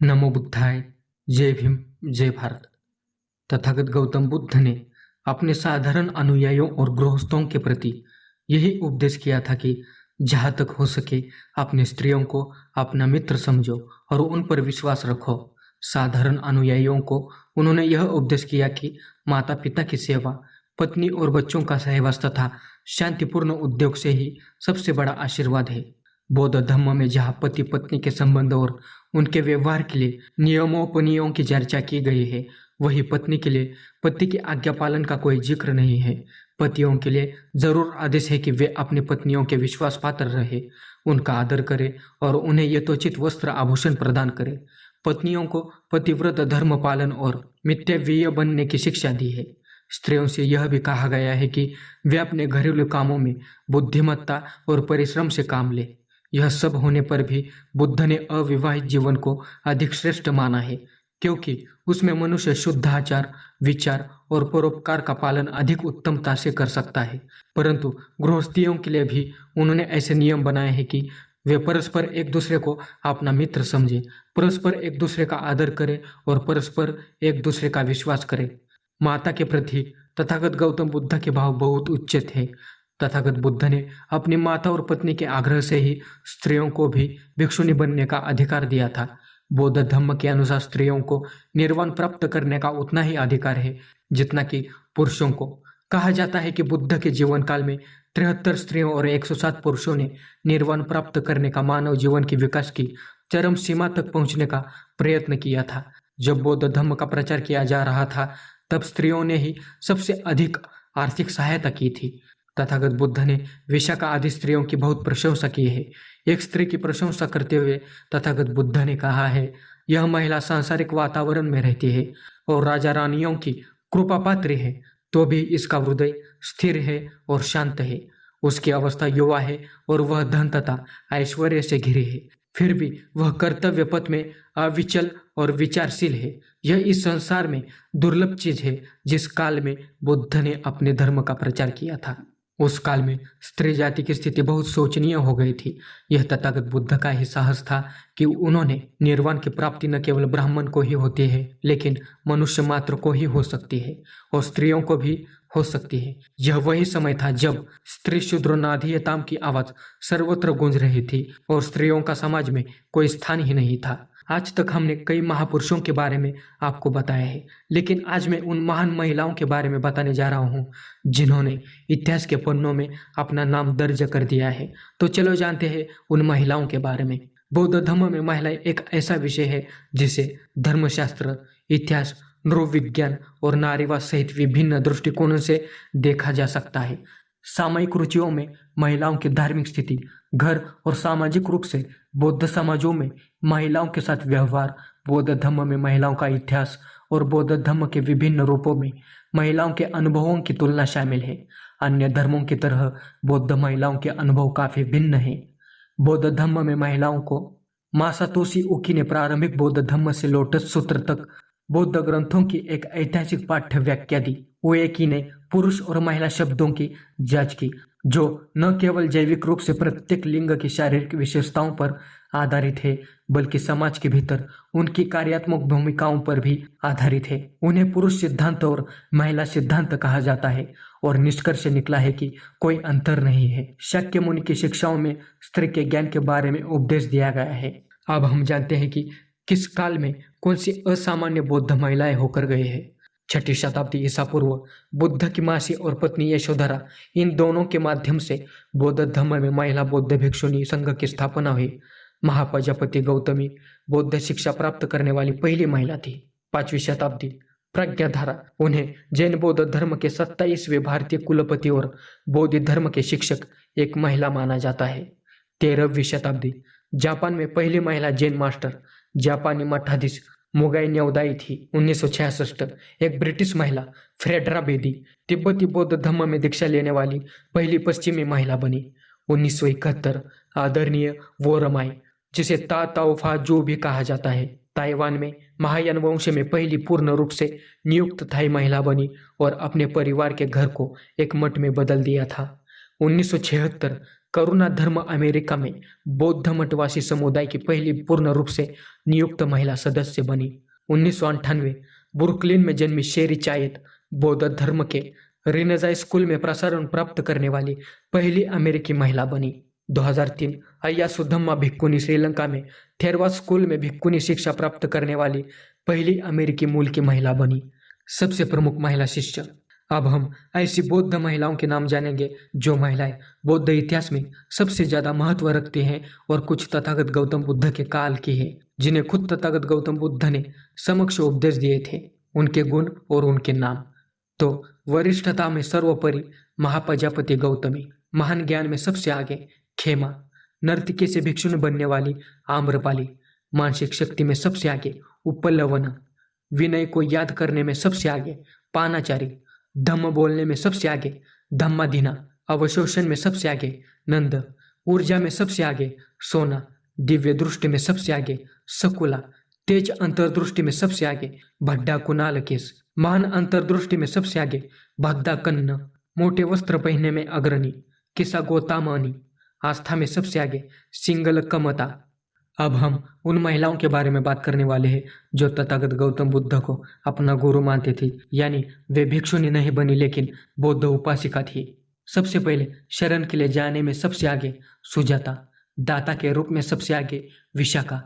नमो बुद्धाय। जय भीम। जय भारत। तथागत गौतम बुद्ध ने अपने साधारण अनुयायियों और गृहस्थों के प्रति यही उपदेश किया था कि जहाँ तक हो सके अपनी स्त्रियों को अपना मित्र समझो और उन पर विश्वास रखो। साधारण अनुयायियों को उन्होंने यह उपदेश किया कि माता पिता की सेवा, पत्नी और बच्चों का सहवास तथा शांतिपूर्ण उद्योग से ही सबसे बड़ा आशीर्वाद है। बौद्ध धर्म में जहाँ पति पत्नी के संबंध और उनके व्यवहार के लिए नियमोपनियमों की चर्चा की गई है, वही पत्नी के लिए पति की आज्ञा पालन का कोई जिक्र नहीं है। पतियों के लिए जरूर आदेश है कि वे अपनी पत्नियों के विश्वास पात्र रहे, उनका आदर करें और उन्हें यथोचित वस्त्र आभूषण प्रदान करें। पत्नियों को पतिव्रत धर्म पालन और मितव्ययी बनने की शिक्षा दी है। स्त्रियों से यह भी कहा गया है कि वे अपने घरेलू कामों में बुद्धिमत्ता और परिश्रम से काम लें। यह सब होने पर भी बुद्ध ने अविवाहित जीवन को अधिक श्रेष्ठ माना है, क्योंकि उसमें मनुष्य शुद्ध आचार, विचार और परोपकार का पालन अधिक उत्तमता से कर सकता है। परंतु गृहस्थियों के लिए भी उन्होंने ऐसे नियम बनाए हैं कि वे परस्पर एक दूसरे को अपना मित्र समझें, परस्पर एक दूसरे का आदर करें और परस्पर एक दूसरे का विश्वास करें। माता के प्रति तथागत गौतम बुद्ध के भाव बहुत उच्च थे। तथागत बुद्ध ने अपनी माता और पत्नी के आग्रह से ही स्त्रियों को भी भिक्षुणी बनने का अधिकार दिया था। बौद्ध धर्म के अनुसार स्त्रियों को निर्वाण प्राप्त करने का उतना ही अधिकार है जितना कि पुरुषों को। कहा जाता है कि बुद्ध के जीवन काल में 73 स्त्रियों और 107 पुरुषों ने निर्वाण प्राप्त करने का मानव जीवन के विकास की चरम सीमा तक पहुंचने का प्रयत्न किया था। जब बौद्ध धर्म का प्रचार किया जा रहा था, तब स्त्रियों ने ही सबसे अधिक आर्थिक सहायता की थी। तथागत बुद्ध ने विशाखा आदि स्त्रियों की बहुत प्रशंसा की है। एक स्त्री की प्रशंसा करते हुए तथागत बुद्ध ने कहा है, यह महिला सांसारिक वातावरण में रहती है और राजा रानियों की कृपा पात्र है, तो भी इसका हृदय स्थिर है और शांत है। उसकी अवस्था युवा है और वह धन तथा ऐश्वर्य से घिरी है, फिर भी वह कर्तव्य पथ में अविचल और विचारशील है। यह इस संसार में दुर्लभ चीज है। जिस काल में बुद्ध ने अपने धर्म का प्रचार किया था, उस काल में स्त्री जाति की स्थिति बहुत शोचनीय हो गई थी। यह तथागत बुद्ध का ही साहस था कि उन्होंने निर्वाण की प्राप्ति न केवल ब्राह्मण को ही होती है, लेकिन मनुष्य मात्र को ही हो सकती है और स्त्रियों को भी हो सकती है। यह वही समय था जब स्त्री शूद्र नाधीयताम की आवाज सर्वत्र गूंज रही थी और स्त्रियों का समाज में कोई स्थान ही नहीं था। आज तक हमने कई महापुरुषों के बारे में आपको बताया है, लेकिन आज मैं उन महान महिलाओं के बारे में बताने जा रहा हूँ जिन्होंने इतिहास के पन्नों में अपना नाम दर्ज कर दिया है। तो चलो जानते हैं उन महिलाओं के बारे में। बौद्ध धर्म में महिलाएं एक ऐसा विषय है जिसे धर्मशास्त्र, इतिहास, नृविज्ञान और नारीवाद सहित विभिन्न दृष्टिकोणों से देखा जा सकता है। सामयिक रुचियों में महिलाओं की धार्मिक स्थिति, घर और सामाजिक रूप से बौद्ध समाजों में महिलाओं के साथ व्यवहार, बौद्ध धर्म में महिलाओं का इतिहास और बौद्ध धर्म के विभिन्न रूपों में महिलाओं के अनुभवों की तुलना शामिल है। अन्य धर्मों की तरह बौद्ध महिलाओं के अनुभव काफी भिन्न है। बौद्ध धर्म में महिलाओं को मासातोशी उकी ने प्रारंभिक बौद्ध धर्म से लोटस सूत्र तक बौद्ध ग्रंथों की एक ऐतिहासिक पाठ्य व्याख्या दी। उएकी ने पुरुष और महिला शब्दों की जांच की, जो न केवल जैविक रूप से प्रत्येक लिंग की शारीरिक विशेषताओं पर आधारित है, बल्कि समाज के भीतर उनकी कार्यात्मक भूमिकाओं पर भी आधारित है। उन्हें पुरुष सिद्धांत और महिला सिद्धांत कहा जाता है और निष्कर्ष निकला है कि कोई अंतर नहीं है। शाक्य मुनि की शिक्षाओं में स्त्री के ज्ञान के बारे में उपदेश दिया गया है। अब हम जानते हैं कि किस काल में कौन सी असामान्य बौद्ध महिलाएं होकर गए हैं। 6ठी शताब्दी ईसा पूर्व बुद्ध की मासी और पत्नी यशोधरा, इन दोनों के माध्यम से बौद्ध धर्म में महिला बौद्ध भिक्षुणी संघ की स्थापना हुई। महाप्रजापति गौतमी बौद्ध शिक्षा प्राप्त करने वाली पहली महिला थी। 5वीं शताब्दी प्रज्ञाधारा, उन्हें जैन बौद्ध धर्म के 27वें भारतीय कुलपति और बौद्ध धर्म के शिक्षक एक महिला माना जाता है। 13वीं शताब्दी जापान में पहली महिला जैन मास्टर जापानी मठाधीश मोगाई न्योदाई थी। 1966 एक ब्रिटिश महिला फ्रेडरा बेदी तिब्बती बौद्ध धर्म में दीक्षा लेने वाली पहली पश्चिमी महिला बनी। 1971 आदरणीय वोरमाई, जिसे ता ताओफा जो भी कहा जाता है, ताइवान में महायान वंश में पहली पूर्ण रूप से नियुक्त थाई महिला बनी और अपने परिवार के घर को एक मठ में बदल दिया था। 1976 करुणा धर्म अमेरिका में बौद्ध मठवासी समुदाय की पहली पूर्ण रूप से नियुक्त महिला सदस्य बनी। 1998 ब्रुकलिन में जन्मी शेरी चायत बौद्ध धर्म के रिनजाई स्कूल में प्रसारण प्राप्त करने वाली पहली अमेरिकी महिला बनी। 2003 अय्यासुधम्मा भिक्खुनी श्रीलंका में थेरवाद स्कूल में भिक्खुनी शिक्षा प्राप्त करने वाली पहली अमेरिकी मूल की महिला बनी। सबसे प्रमुख महिला शिष्य। अब हम ऐसी बौद्ध महिलाओं के नाम जानेंगे जो महिलाएं बौद्ध इतिहास में सबसे ज्यादा महत्व रखती हैं और कुछ तथागत गौतम बुद्ध के काल की है, जिन्हें खुद तथागत गौतम बुद्ध ने समक्ष उपदेश दिए थे। उनके गुण और उनके नाम। तो वरिष्ठता में सर्वोपरि महाप्रजापति गौतमी, महान ज्ञान में सबसे आगे खेमा, नर्तकी से भिक्षुनी बनने वाली आम्रपाली, मानसिक शक्ति में सबसे आगे उपलवना, विनय को याद करने में सबसे आगे पानाचारी, धम्म बोलने में सबसे आगे धम्माधीना, अवशोषण में सबसे आगे नंद, ऊर्जा में सबसे आगे सोना, दिव्य दृष्टि में सबसे आगे सकुला, तेज अंतर्दृष्टि में सबसे आगे भड्डा कुणालकेश, महान अंतर्दृष्टि में सबसे आगे भद्दा कन्न, मोटे वस्त्र पहनने में अग्रणी किसा गोतामनी, आस्था में सबसे आगे सिंगल कमता। अब हम उन महिलाओं के बारे में बात करने वाले हैं जो तथागत गौतम बुद्ध को अपना गुरु मानती थी, यानी वे भिक्षुनी नहीं बनी लेकिन बौद्ध उपासिका थी। सबसे पहले शरण के लिए जाने में सबसे आगे सुजाता, दाता के रूप में सबसे आगे विशाखा,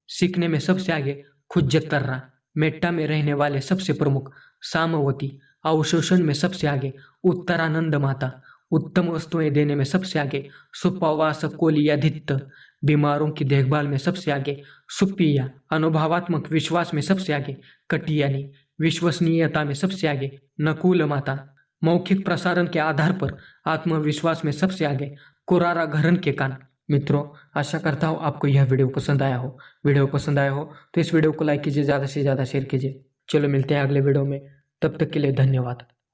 सीखने में सबसे आगे खुज्जतर्रा, मेट्टा में रहने वाले सबसे प्रमुख सामवती, अवशोषण में सबसे आगे उत्तरानंद माता, उत्तम वस्तुएं देने में सबसे आगे सुपवास कोलियाधित्य, बीमारों की देखभाल में सबसे आगे सुप्पिया, अनुभवात्मक विश्वास में सबसे आगे कटियानी, विश्वसनीयता में सबसे आगे नकुल माता, मौखिक प्रसारण के आधार पर आत्मविश्वास में सबसे आगे कुरारा घरन के कान। मित्रों, आशा करता हूँ आपको यह वीडियो पसंद आया हो। वीडियो पसंद आया हो तो इस वीडियो को लाइक कीजिए, ज़्यादा से ज़्यादा शेयर कीजिए। चलो मिलते हैं अगले वीडियो में, तब तक के लिए धन्यवाद।